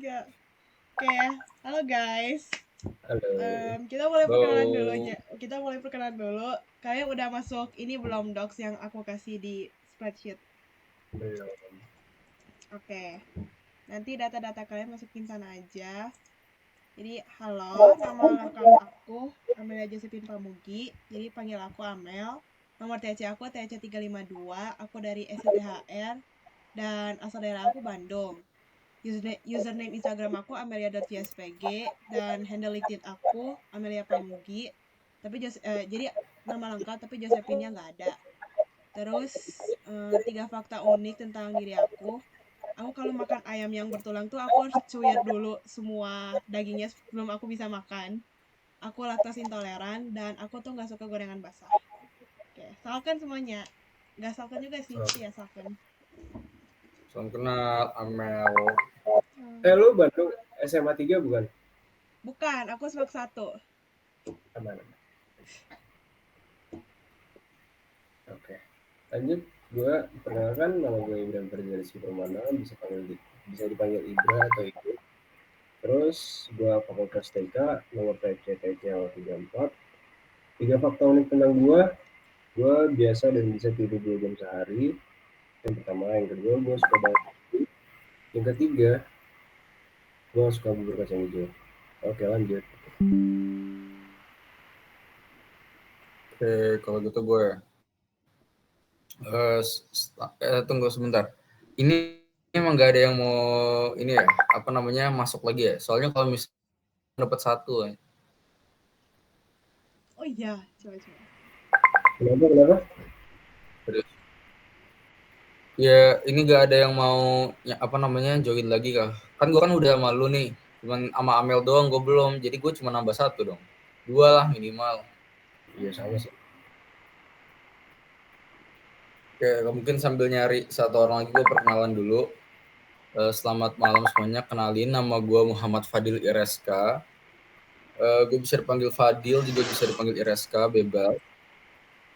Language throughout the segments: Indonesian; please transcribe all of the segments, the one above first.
Enggak. Oke, halo guys. Halo. Kita mulai perkenalan dulu. Halo. Kita mulai perkenalan dulu. Kalian udah masuk ini belum docs yang aku kasih di spreadsheet? Belum. Oke. Nanti data-data kalian masukin sana aja. Jadi, halo, nama lengkap aku Amelia Josephine Pamugi. Jadi panggil aku Amel. Nomor TC aku TC352. Aku dari STTHR dan asal daerah aku Bandung. Username Instagram aku amelia.jspg dan handle LinkedIn aku Amelia Pamugi. Tapi jadi nama lengkap tapi Josephine-nya nggak ada. Terus 3 fakta unik tentang diri aku. Aku kalau makan ayam yang bertulang tuh aku harus cuyur dulu semua dagingnya sebelum aku bisa makan. Aku laktos intoleran dan aku tuh nggak suka gorengan basah. Oke, salkan semuanya. Nggak salkan juga sih, iya salkan. Salam kenal, Amel. Hmm. Lu Bandung SMA 3 bukan? Bukan, aku semak satu. Aman. Oke. Lanjut. Perkenalkan nama gue Ibrahim Ferdiansyah Permana, bisa dipanggil Ibra atau Ibu. Terus gue Fakultas TK, nomor TC 34. 3 fakta unik tentang gue biasa dan bisa tidur 2 jam sehari. Yang pertama, yang kedua gue suka banget. Yang ketiga, gue suka bubur kacang hijau. Oke, lanjut. Oke, kalau gitu gue tunggu sebentar. Ini emang gak ada yang mau ini ya, apa namanya, masuk lagi ya? Soalnya kalau misalnya dapat satu ya. Oh iya, coba. Kenapa? Terus, ya ini gak ada yang mau ya, apa namanya, join lagi kah? Kan gue kan udah malu nih, cuman sama Amel doang gue belum, jadi gue cuma nambah satu dong. 2 lah minimal. Iya sama sih. Oke, mungkin sambil nyari satu orang lagi gue perkenalan dulu. Selamat malam semuanya, kenalin nama gue Muhammad Fadil Ireska. Gue bisa dipanggil Fadil, juga bisa dipanggil Ireska, bebas.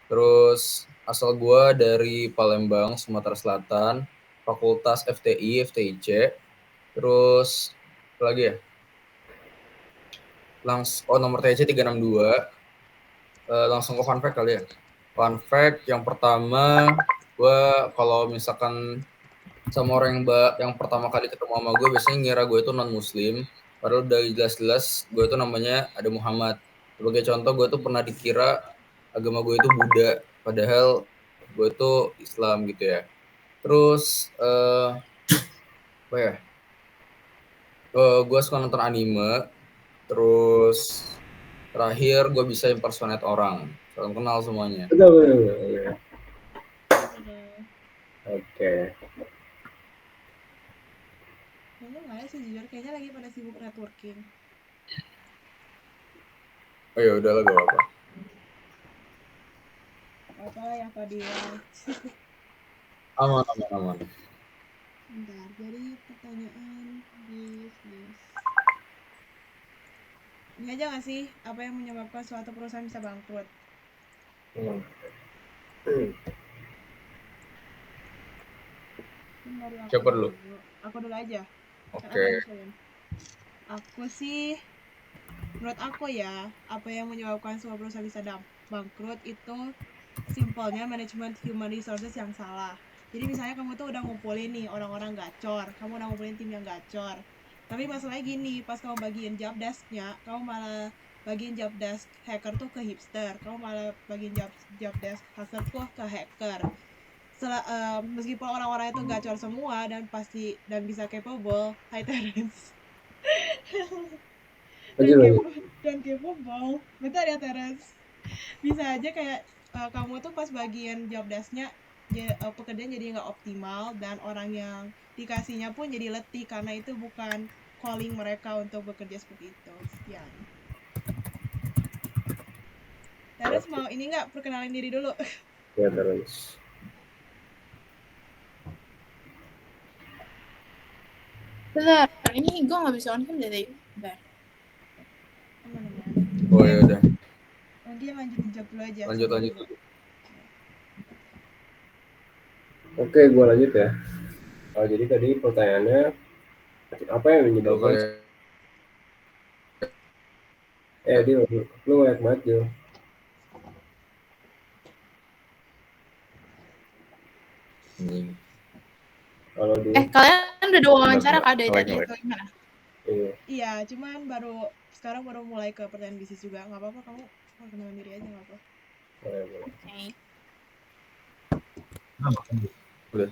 Terus asal gue dari Palembang, Sumatera Selatan, Fakultas FTI, FTIC. Terus apa lagi ya? Nomor TC 362. Langsung ke fun fact kali ya. Fun fact yang pertama, gue kalau misalkan sama orang yang pertama kali ketemu sama gue biasanya ngira gue itu non muslim, padahal udah jelas-jelas gue itu namanya ada Muhammad. Sebagai contoh, gue tuh pernah dikira agama gue itu Buddha, padahal gue itu Islam gitu ya. Terus apa ya, gue suka nonton anime. Terus terakhir gue bisa impersonate orang. Salam kenal semuanya. Betul. Oke. Kayaknya nggak ada sih jujur, kayaknya lagi pada sibuk networking. Oh ya udahlah, gak apa-apa. Apa ya Fadil? Aman, aman, aman. Bentar, jadi pertanyaan bisnis. Ini aja nggak sih, apa yang menyebabkan suatu perusahaan bisa bangkrut? Hmm. Kan dari aku Siapa dulu? dulu. Aku dulu aja. Kan aku Oke. nyusulin. Aku sih, menurut aku ya, apa yang menyebabkan sebuah perusahaan bisa bangkrut itu simpelnya manajemen human resources yang salah. Jadi misalnya kamu tuh udah ngumpulin nih orang-orang gacor, kamu udah ngumpulin tim yang gacor. Tapi masalahnya gini, pas kamu bagiin job desk-nya, kamu malah bagiin job desk hacker tuh ke hipster, kamu malah bagiin job desk hacker tuh ke hacker. Meskipun orang-orang itu gacor semua dan pasti dan bisa capable, high Terence. dan Lanjut, lanjut. capable dan capable, bentar ya Terence. Bisa aja kayak kamu tuh pas bagian job desk-nya pekerjaan jadi nggak optimal dan orang yang dikasihnya pun jadi letih karena itu bukan calling mereka untuk bekerja seperti itu. Sekian. Terus Oke. mau ini nggak perkenalan diri dulu? Ya terus. Bentar, ini gue nggak bisa on cam dari. Bentar. Aman-aman. Oh ya udah. Mungkin lanjutin job dulu aja. Lanjut, Sabar lanjut. dulu. Oke, gue lanjut ya. Jadi tadi pertanyaannya, Apa yang menyebabkan dia lu ngeliat banget Dil. Kalau dulu Kalian udah ada wawancara Enggak, kah dari nge-lag, tadi nge-lag. atau gimana? iya. Iya, cuman sekarang baru mulai ke pertanyaan bisnis juga. Nggak apa-apa, kamu perkenalan diri aja nggak apa. Boleh. Oke. Udah.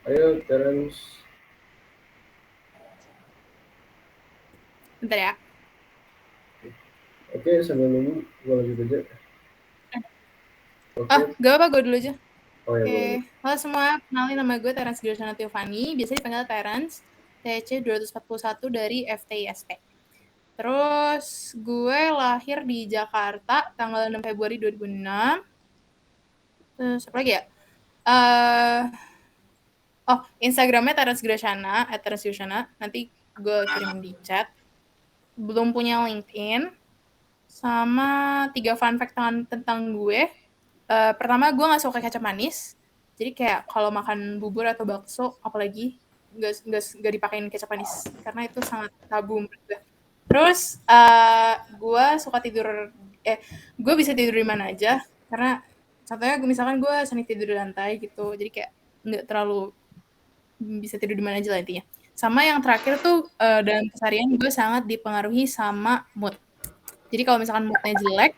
Ayo Terence. Bentar ya. Oke, sambil nunggu gue lanjut aja. Oke. Gak apa-apa, gue dulu aja. Oh ya, Oke. boleh. Halo semua, kenalin nama gue Terence Girsana Tiofani, biasa dipanggil Terence, TC 241 dari FTISP. Terus gue lahir di Jakarta tanggal 6 Februari 2006. Terus apa lagi ya? Instagramnya Terence Girsana, @Terence Girsana. Nanti gue kirim di chat. Belum punya LinkedIn. Sama 3 fun fact tentang gue. Pertama, gue gak suka kecap manis. Jadi kayak kalau makan bubur atau bakso, apalagi nggak dipakein kecap manis. Karena itu sangat tabu menurut gue. Terus gue suka gue bisa tidur di mana aja. Karena contohnya misalkan gue sering tidur di lantai gitu. Jadi kayak nggak terlalu bisa tidur di mana aja lah intinya. Sama yang terakhir tuh dalam keseharian gue sangat dipengaruhi sama mood. Jadi kalau misalkan moodnya jelek,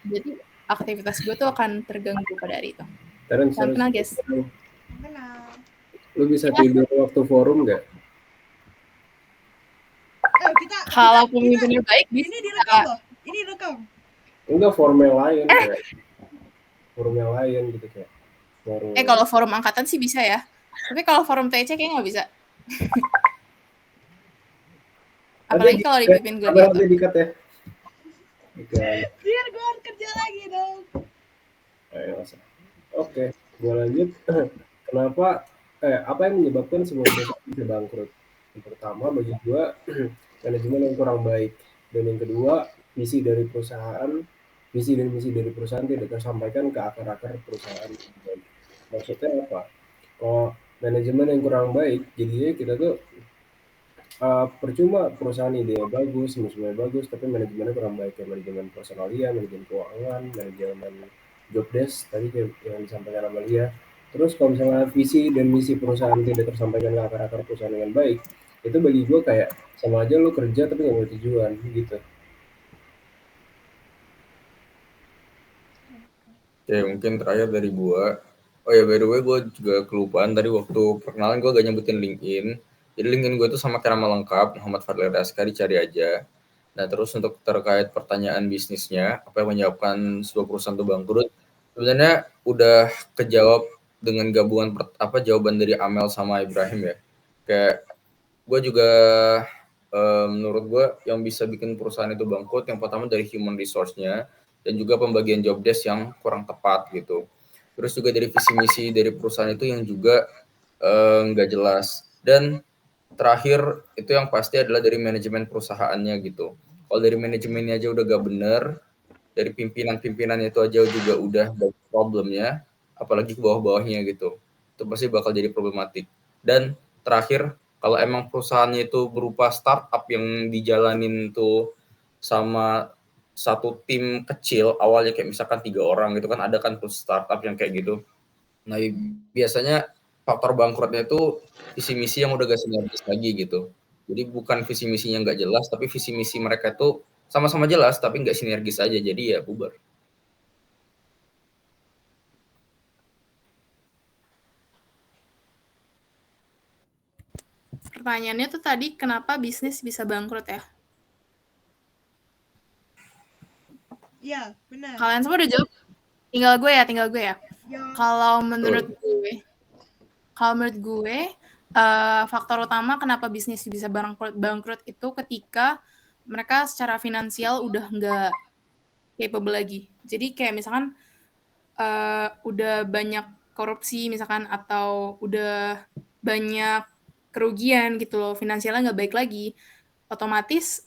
berarti aktivitas gue tuh akan terganggu pada hari itu. Terence, Salam kenal, guys. Kenal. Lu bisa tidur waktu forum nggak? Kalau pemimpinnya baik, bisa. Ini direkam loh. Ini direkam. Enggak, forum yang lain kayak forum yang lain gitu kayak. Kalau forum angkatan sih bisa ya. Tapi kalau forum TC kayaknya nggak bisa. Apalagi kalau dipimpin gue gitu. Ada dikat ya. Biar gue kerja lagi dong. Oke, gue lanjut. Kenapa? Apa yang menyebabkan sebuah perusahaan bisa bangkrut? Yang pertama bagi gue manajemen yang kurang baik, dan yang kedua visi dan misi dari perusahaan tidak tersampaikan ke akar-akar perusahaan. Maksudnya apa? Kalau manajemen yang kurang baik, jadinya kita tuh percuma perusahaan idenya bagus, semuanya bagus, tapi manajemennya kurang baik, kayak manajemen personalia, manajemen keuangan, manajemen job desk tadi yang disampaikan sama Lia. Terus kalau misalnya visi dan misi perusahaan tidak tersampaikan ke akar-akar perusahaan dengan baik, itu bagi gue kayak sama aja lo kerja tapi nggak ada tujuan gitu. Oke, mungkin terakhir dari gue. Oh ya, by the way, gue juga kelupaan tadi waktu perkenalan gue gak nyebutin LinkedIn. Jadi LinkedIn gue tuh sama kayak nama lengkap, Muhammad Fadlir Raska, dicari aja. Nah, terus untuk terkait pertanyaan bisnisnya, apa yang menyebabkan sebuah perusahaan itu bangkrut, sebenarnya udah kejawab dengan gabungan jawaban dari Amel sama Ibrahim ya. Kayak gue juga menurut gue yang bisa bikin perusahaan itu bangkrut yang pertama dari human resource-nya dan juga pembagian job desk yang kurang tepat gitu. Terus juga dari visi misi dari perusahaan itu yang juga nggak jelas. Dan terakhir itu yang pasti adalah dari manajemen perusahaannya gitu. Kalau dari manajemennya aja udah gak bener, dari pimpinan-pimpinannya itu aja juga udah banyak problemnya, apalagi ke bawah-bawahnya gitu. Itu pasti bakal jadi problematik. Dan terakhir, kalau emang perusahaannya itu berupa startup yang dijalanin tuh sama satu tim kecil, awalnya kayak misalkan 3 orang gitu kan, ada kan tuh startup yang kayak gitu. Nah, biasanya faktor bangkrutnya itu visi misi yang udah gak sinergis lagi gitu. Jadi bukan visi misinya nggak jelas, tapi visi misi mereka itu sama-sama jelas tapi nggak sinergis aja, jadi ya bubar. Pertanyaannya tuh tadi kenapa bisnis bisa bangkrut ya? Iya, benar. Kalian semua udah jawab? Tinggal gue ya. Kalau menurut gue, faktor utama kenapa bisnis bisa bangkrut itu ketika mereka secara finansial udah nggak capable lagi. Jadi kayak misalkan udah banyak korupsi misalkan atau udah banyak kerugian gitu loh, finansialnya nggak baik lagi, otomatis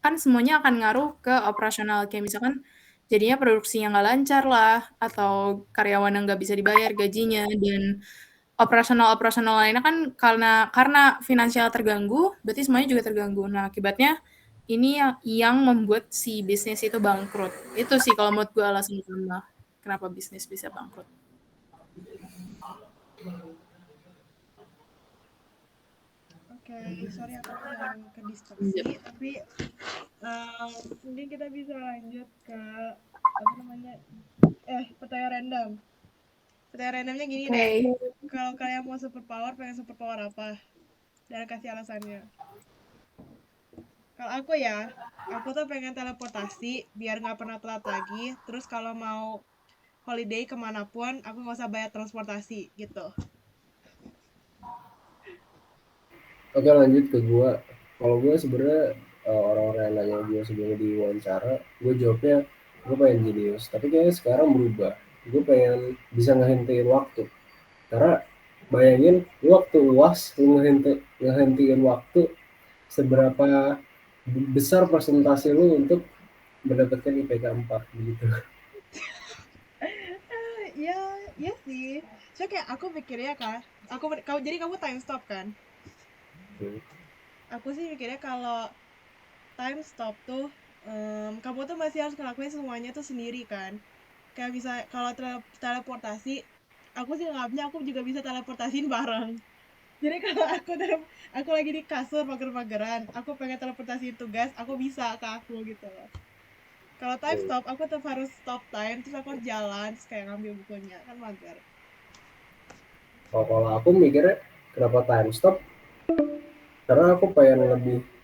kan semuanya akan ngaruh ke operasional. Kayak misalkan jadinya produksinya nggak lancar lah, atau karyawan yang nggak bisa dibayar gajinya, dan operasional lainnya kan karena finansial terganggu, berarti semuanya juga terganggu. Nah, akibatnya ini yang membuat si bisnis itu bangkrut. Itu sih kalau menurut gue alasan utama kenapa bisnis bisa bangkrut. Oke, sorry aku agak ke distraksi, tapi mungkin kita bisa lanjut ke apa namanya pertanyaan random. Pertanyaan randomnya gini Oke. deh, kalau kalian mau superpower, pengen superpower apa? Dan kasih alasannya. Kalau aku ya, aku tuh pengen teleportasi biar nggak pernah telat lagi. Terus kalau mau holiday kemanapun, aku nggak usah bayar transportasi gitu. Oke, lanjut ke gua. Kalau gua sebenarnya orang-orang yang nanya gua sebelumnya di wawancara, gua jawabnya gua pengen jenius. Tapi kayaknya sekarang berubah. Gua pengen bisa ngehentiin waktu. Karena bayangin lu waktu UAS lu ngehentiin waktu, seberapa besar persentase lu untuk mendapatkan IPK 4 gitu. Iya sih. So kayak aku pikirnya kan, jadi kamu time stop kan? Aku sih mikirnya kalau time stop tuh kamu tuh masih harus ngelakuin semuanya tuh sendiri kan. Kayak bisa kalau teleportasi, aku sih nganggapnya aku juga bisa teleportasiin bareng. Jadi kalau aku lagi di kasur mager-mageran, aku pengen teleportasiin tugas, aku bisa ke aku gitu loh. Kalau time stop, aku tetap harus stop time, terus aku harus jalan, terus kayak ngambil bukunya, kan mager. Kalau aku mikirnya kenapa time stop, karena aku pengen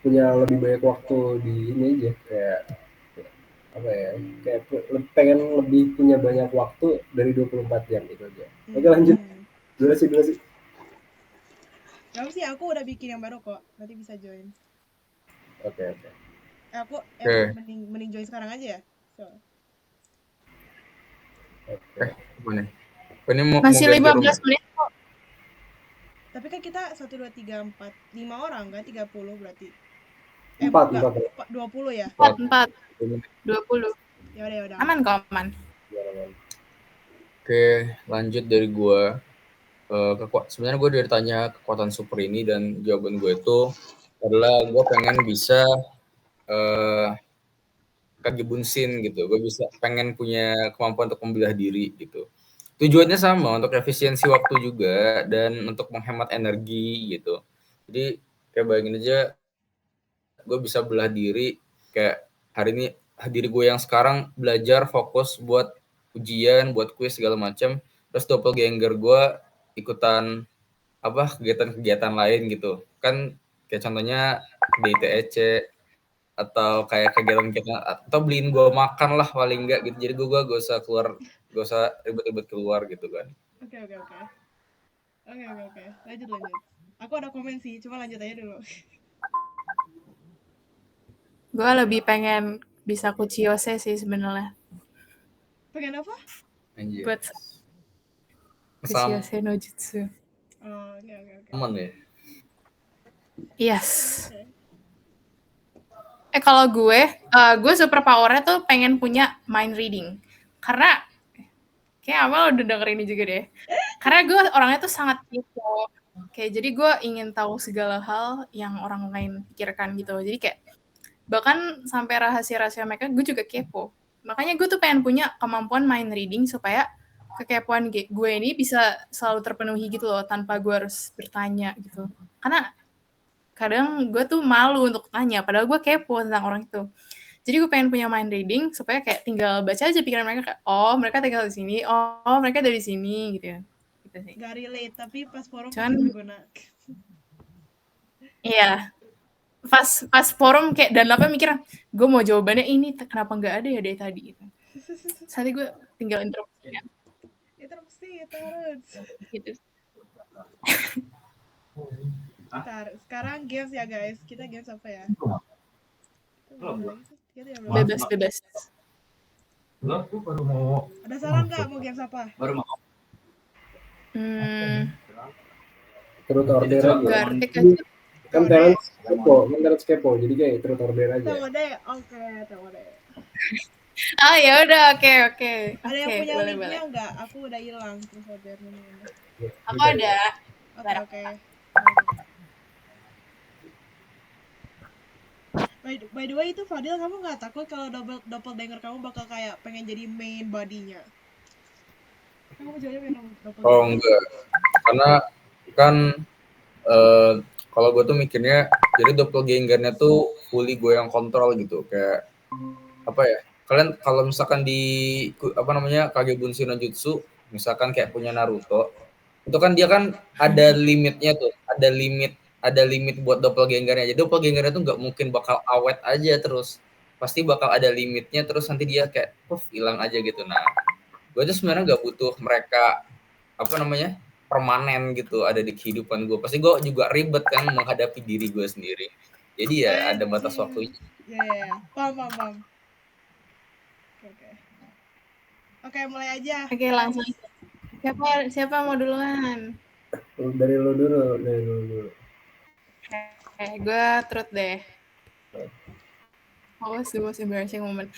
punya lebih banyak waktu di ini aja, kayak apa ya, kayak pengen lebih punya banyak waktu dari 24 jam itu aja. Oke, lanjut. Durasi. Gak sih, aku udah bikin yang baru kok, nanti bisa join. Oke. Aku mending join sekarang aja ya. So. Gimana? Ini mau Masih ganti 15 room. menit. Tapi kan kita 1, 2, 3, 4, 5 orang kan, 30 berarti. 4 20 ya? 4, 20. Yaudah. Aman kok, aman. Oke, lanjut dari gue. Sebenarnya gue udah ditanya kekuatan super ini, dan jawaban gue itu adalah gue pengen bisa kaki bunsin gitu. Gue pengen punya kemampuan untuk membelah diri gitu. Tujuannya sama, untuk efisiensi waktu juga dan untuk menghemat energi gitu. Jadi kayak bayangin aja, gue bisa belah diri, kayak hari ini diri gue yang sekarang belajar fokus buat ujian, buat kuis segala macam, terus doppelganger gue ikutan kegiatan-kegiatan lain gitu kan, kayak contohnya di ITEC atau kayak kegiatan-kegiatan, atau beliin gue makan lah paling enggak gitu. Jadi gue gak usah ribet-ribet keluar gitu kan. Oke. Lanjut. Aku ada komen sih, cuma lanjut aja dulu. Gue lebih pengen bisa kuchiyose sih sebenarnya. Pengen apa? Anjir. Buat kuchiyose no jutsu. Oh, oke. Aman ya? Yes. Okay. Kalau gue super powernya tuh pengen punya mind reading. Karena kayak awal udah denger ini juga deh. Karena gue orangnya tuh sangat kepo. Kayak jadi gue ingin tahu segala hal yang orang lain pikirkan gitu. Jadi kayak bahkan sampai rahasia-rahasia mereka gue juga kepo. Makanya gue tuh pengen punya kemampuan mind reading supaya kekepoan gue ini bisa selalu terpenuhi gitu loh, tanpa gue harus bertanya gitu. Karena kadang gue tuh malu untuk tanya, padahal gue kepo tentang orang itu. Jadi gue pengen punya mind reading supaya kayak tinggal baca aja pikiran mereka, kayak oh mereka tinggal di sini, oh mereka dari sini gitu ya. Gitu sih. Gak relate, tapi pas forum Cuman, pasti berguna. iya. Pas forum kayak dan apa mikirnya, gue mau jawabannya ini, kenapa nggak ada ya dari tadi gitu. Saat gue tinggal interupsi ya. Interupsi terus. Gitu. Bentar, sekarang games ya guys. Kita games apa ya? Bebas. Aku baru mau. Ada saran nggak mau games apa? Baru mau. Truth order aja. Gartek aja. Kan Terence kepo, jadi kayak truth order aja. Tengok deh, oke, tengok deh. Oh ya udah, oke. Ada yang Oke, punya boleh. linknya nggak? Aku udah hilang terus ada ini. Ya, Aku bentar ya. ada. Oke Bentar. oke. By the way itu Fadil, kamu nggak takut kalau doppelganger kamu bakal kayak pengen jadi main body-nya? Kamu jawabnya pengen Oh doppelganger. enggak, karena kan kalau gue tuh mikirnya jadi doppelgangernya tuh fully gue yang kontrol gitu, kayak apa ya, kalian kalau misalkan di apa namanya Kage Bunshin no Jutsu misalkan kayak punya Naruto, itu kan dia kan ada limitnya tuh, ada limit buat doppelgangernya. Jadi doppelgangernya tuh nggak mungkin bakal awet aja terus, pasti bakal ada limitnya, terus nanti dia kayak hilang aja gitu. Nah, gue tuh sebenarnya nggak butuh mereka apa namanya permanen gitu ada di kehidupan gue. Pasti gue juga ribet kan menghadapi diri gue sendiri. Jadi ya ada batas waktunya. Ya. Paham. Oke, mulai aja. Oke, langsung. Siapa mau duluan? Dari lo dulu. Gue truth deh. What was the most embarrassing moment?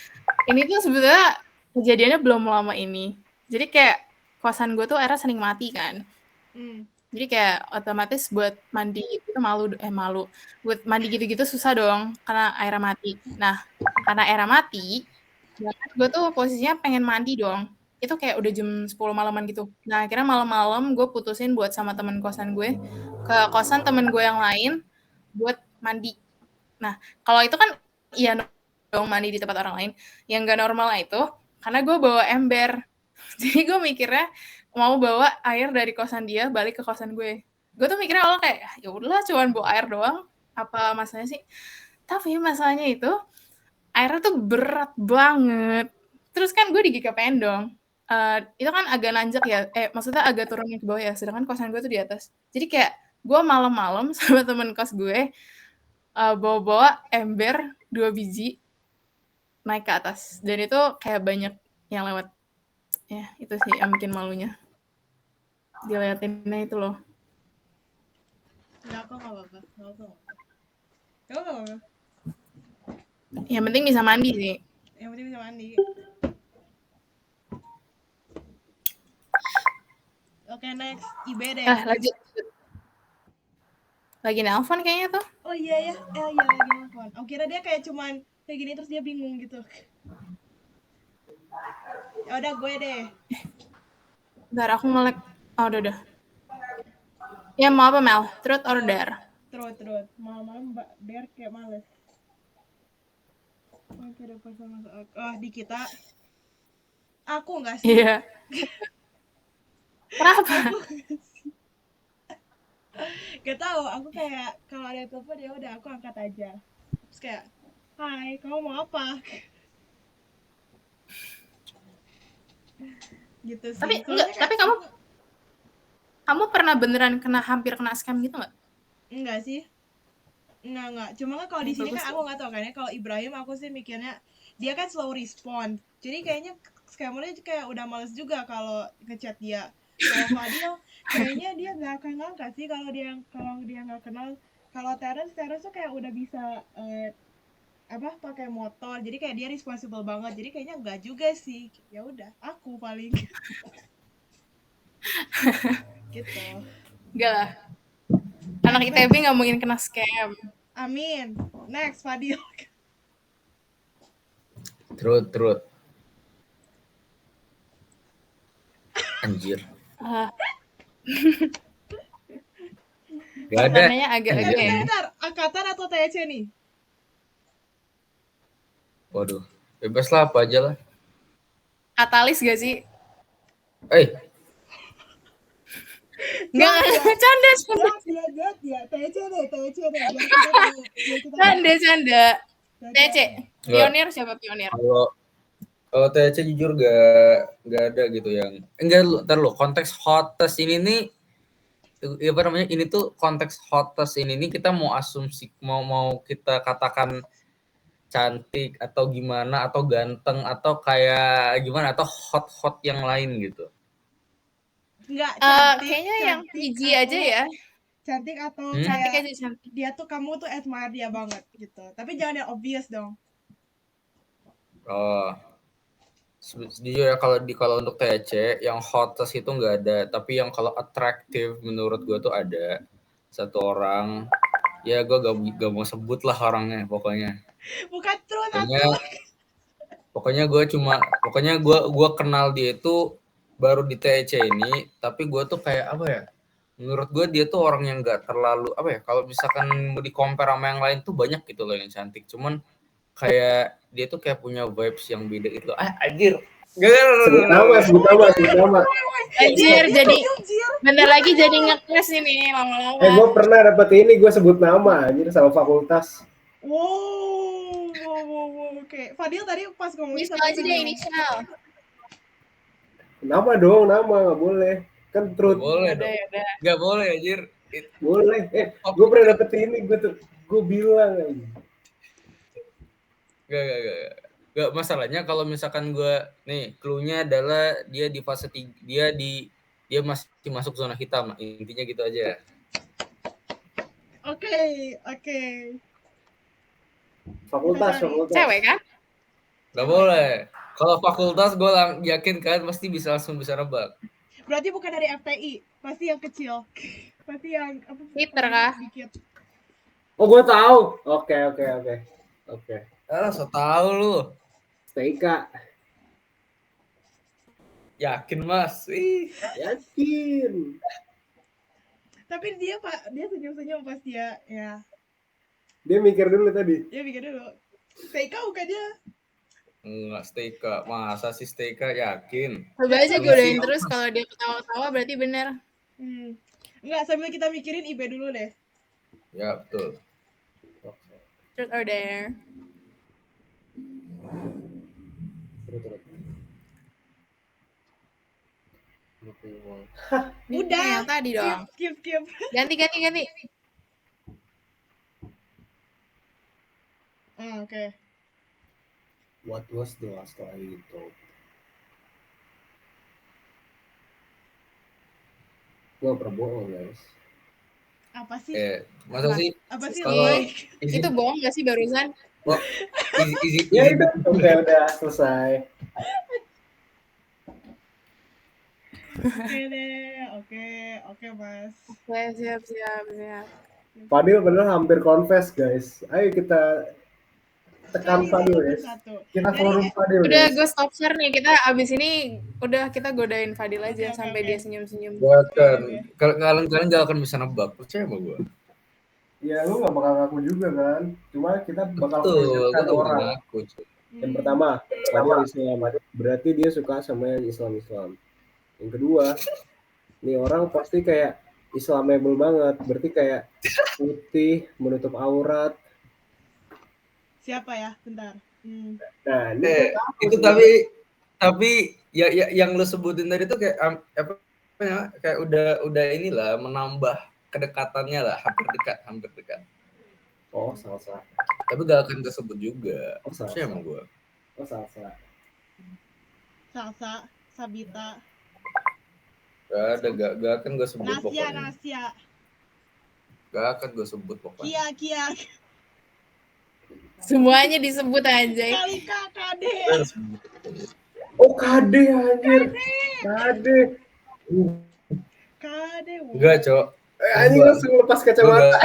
Ini tuh sebenarnya kejadiannya belum lama ini. Jadi kayak kosan gue tuh airnya sering mati kan. Jadi kayak otomatis buat mandi itu malu. Buat mandi gitu-gitu susah dong karena airnya mati. Nah, karena airnya mati, gue tuh posisinya pengen mandi dong. Itu kayak udah jam 10 malaman gitu. Nah, akhirnya malam-malam gue putusin buat sama temen kosan gue ke kosan temen gue yang lain buat mandi. Nah, kalau itu kan iya dong mandi di tempat orang lain. Yang gak normal itu karena gue bawa ember. Jadi gue mikirnya mau bawa air dari kosan dia balik ke kosan gue. Gue tuh mikirnya awal kayak ya udahlah cuman bawa air doang. Apa masalahnya sih? Tapi masalahnya itu airnya tuh berat banget. Terus kan gue di GKPN dong. Itu kan agak nanjak ya. Maksudnya agak turun ke bawah ya. Sedangkan kosan gue tuh di atas. Jadi kayak gue malam-malam sama temen kos gue bawa-bawa ember 2 biji naik ke atas. Dan itu kayak banyak yang lewat. Ya, itu sih yang bikin malunya. Diliatinnya itu loh. Enggak, kok nggak apa-apa. Nggak apa-apa. Yang penting bisa mandi sih. Yang penting bisa mandi. Oke, next. IB deh. Lanjut. Lagi nelpon kayaknya tuh. Oh iya ya. Iya lagi nelfon. Aku kira dia kayak cuman kayak gini terus dia bingung gitu. Ya udah gue deh. Bentar aku nge-lag. Oh, udah. Ya mau apa Mel? Truth or dare? Truth. Malam-malam Mbak Ber kayak males. Di kita. Aku nggak sih? Iya. Kenapa? Gak tahu, aku kayak kalau ada telepon ya udah aku angkat aja. Terus kayak, "Hai, kamu mau apa?" Gitu sih. Tapi enggak, tapi kamu pernah beneran hampir kena scam gitu nggak? Enggak sih. Enggak. Cuma kan kalau di sini kan aku nggak tahu kan ya. Kalau Ibrahim aku sih mikirnya dia kan slow respond. Jadi kayaknya scammernya kayak udah males juga kalau ngechat dia. Kalau Fadil kayaknya dia nggak akan ngangkat sih kalau dia nggak kenal. Kalau Terence tuh kayak udah bisa pakai motor. Jadi kayak dia responsible banget. Jadi kayaknya enggak juga sih. Ya udah, aku paling gitu. Enggak lah. Anak ITB nggak mungkin kena scam. Amin. Next, Fadil. Truth. Anjir. Gak ada. Pertanyaannya agak Bentar. Angkatan atau TC nih? Waduh, bebas lah apa aja lah. Katalis gak sih? Enggak, canda. Ya, TC deh. Canda. TC. Pionir siapa pionir? Kalau TC jujur gak ada gitu yang ntar lo konteks hottest ini nih apa namanya ini tuh konteks hottest ini nih kita mau asumsi mau kita katakan cantik atau gimana atau ganteng atau kayak gimana atau hot yang lain gitu. Enggak, cantik. Kayaknya yang PG aja ya. Cantik atau Cantik kayak aja cantik. dia tuh kamu tuh admire dia banget gitu. Tapi jangan yang obvious dong. Oh, Jujur ya, kalau untuk TC yang hottest itu nggak ada, tapi yang kalau atraktif menurut gue tuh ada satu orang. Ya gue gak mau sebut lah orangnya pokoknya. Bukan true Pokoknya satu. pokoknya gue kenal dia itu baru di TC ini, tapi gue tuh kayak apa ya? Menurut gue dia tuh orang yang nggak terlalu apa ya? Kalau misalkan mau di compare sama yang lain tuh banyak gitu loh yang cantik. Cuman kayak dia tuh kayak punya vibes yang beda gitu. Anjir. Sebut nama. Anjir, jadi Jil. bentar lagi jadi nge-clash ini lama-lama. Gue pernah dapet ini, gue sebut nama anjir sama fakultas. Wow. Oke. Fadil tadi pas ngomongin Inisial sampai aja deh, senyum. inisial. Nama dong, nama nggak boleh. Kan truth. Boleh Udah, dong. udah. Gak boleh anjir. Boleh. Gue pernah dapet ini, gue bilang aja. Gak masalahnya kalau misalkan gue nih clue-nya adalah dia di fase 3, dia masih masuk zona hitam, intinya gitu aja. Oke. Fakultas. Cewek kan? Gak boleh. Kalau fakultas gue yakin kalian pasti langsung bisa nebak. Berarti bukan dari FPI, pasti yang kecil. Pasti yang apa? Twitter kah? Dikit. Oh, gue tahu. Oke. So tau lu. TK. Yakin mas? Yakin. Tapi dia senyum-senyum pas dia ya. Dia mikir dulu tadi. Dia pikir dulu. TK bukannya? Enggak, Steika. Masa sih Steika? Yakin? Coba aja godain terus, kalau dia ketawa-tawa berarti bener. Enggak, sambil kita mikirin IB dulu deh. Ya, betul. Truth or dare? Udah. Yang tadi dong. Skip. Ganti. Oke. What was the last lie you told? Gue berbohong guys. Apa sih? Masa sih? Apa sih Kalau like? Itu bohong gak sih barusan? easy. Ya itu udah selesai. Oke deh. Oke mas. Oke, siap. Fadil bener hampir confess guys. Ayo kita tekan Fadil guys. Kita forum Fadil Udah, guys. gue stop share nih. Kita abis ini udah kita godain Fadil aja sampai dia senyum-senyum. Kalian gak akan bisa nebak, percaya sama gue. Ya lu gak bakal ngaku juga kan. Cuma kita bakal Betul, orang. Yang pertama, Fadil Islam. Berarti dia suka sama yang Islam. Yang kedua, nih orang pasti kayak Islamable banget. Berarti kayak putih, menutup aurat. Siapa ya? Bentar. Nah, itu tapi ya yang lo sebutin tadi tuh kayak kayak udah inilah menambah kedekatannya lah, hampir dekat. Oh, Salsa. Tapi gak akan kesebut juga. Oh, Salsa. Siapa gue? Oh, Salsa. Sabita. Gak akan gue sebut pokoknya. Nasya. Gak akan gue sebut pokoknya. Kia. Semuanya disebut aja. Kalika, KD. Oh, KD anjir. KD. Enggak, Cok. Anjing langsung lepas kacamata.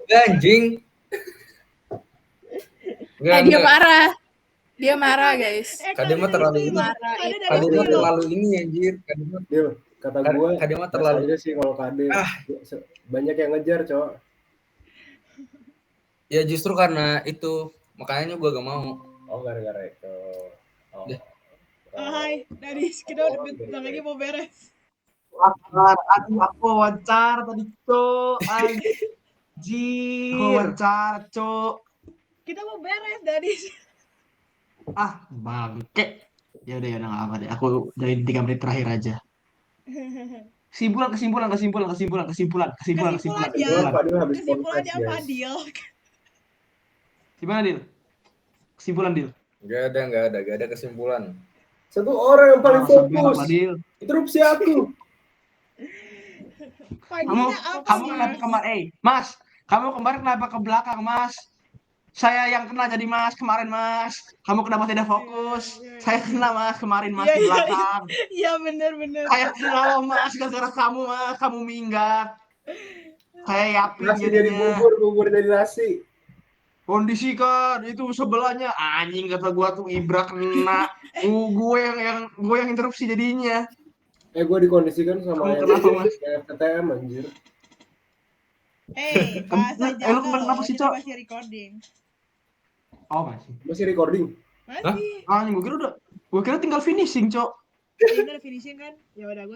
Anjing. Dia marah guys. Kadang mah terlalu ini anjir. Dil, kata gue kadang mah terlalu aja sih kalau KD. Banyak yang ngejar, Cok. Ya justru karena itu makanya gue gak mau. Oh, gara-gara itu. Hai, dari kita udah bentar lagi mau beres. Aku wawancara tadi, Cok. Anjir. Wawancara, Cok. Kita mau beres, Daddy. Bangke. Ya udah enggak apa deh. Aku dari 3 menit terakhir aja. Kesimpulan. Fadil habis Kesimpulan dia Fadil. Gimana, Dil? Kesimpulan, Dil? Gak ada kesimpulan. Satu orang yang paling fokus. Fadil. Interupsi aku. Paginya apa? Kamu kenapa kemarin? Mas, kamu kemarin kenapa ke belakang, Mas? Saya yang kena jadi Mas kemarin Mas. Kamu kenapa tidak fokus? Iya. Saya kena Mas kemarin Mas Iya, di iya, belakang. Iya bener. Saya kena loh Mas gara-gara kamu Mas. Kamu minggat. Saya yakin Nasi dari jadinya. bubur dari nasi. Kondisi kan itu sebelahnya anjing kata gua tuh Ibra kena. Gue yang interupsi jadinya. Gue dikondisikan sama Kamu yang kenapa Mas? FTM anjir. Bahasa Lu jaga kenapa loh, sih kita Cok? masih recording. Oh masih. Masih recording? Masih. Anjing gue kira tinggal finishing Cok. Ini udah finishing kan? Ya udah,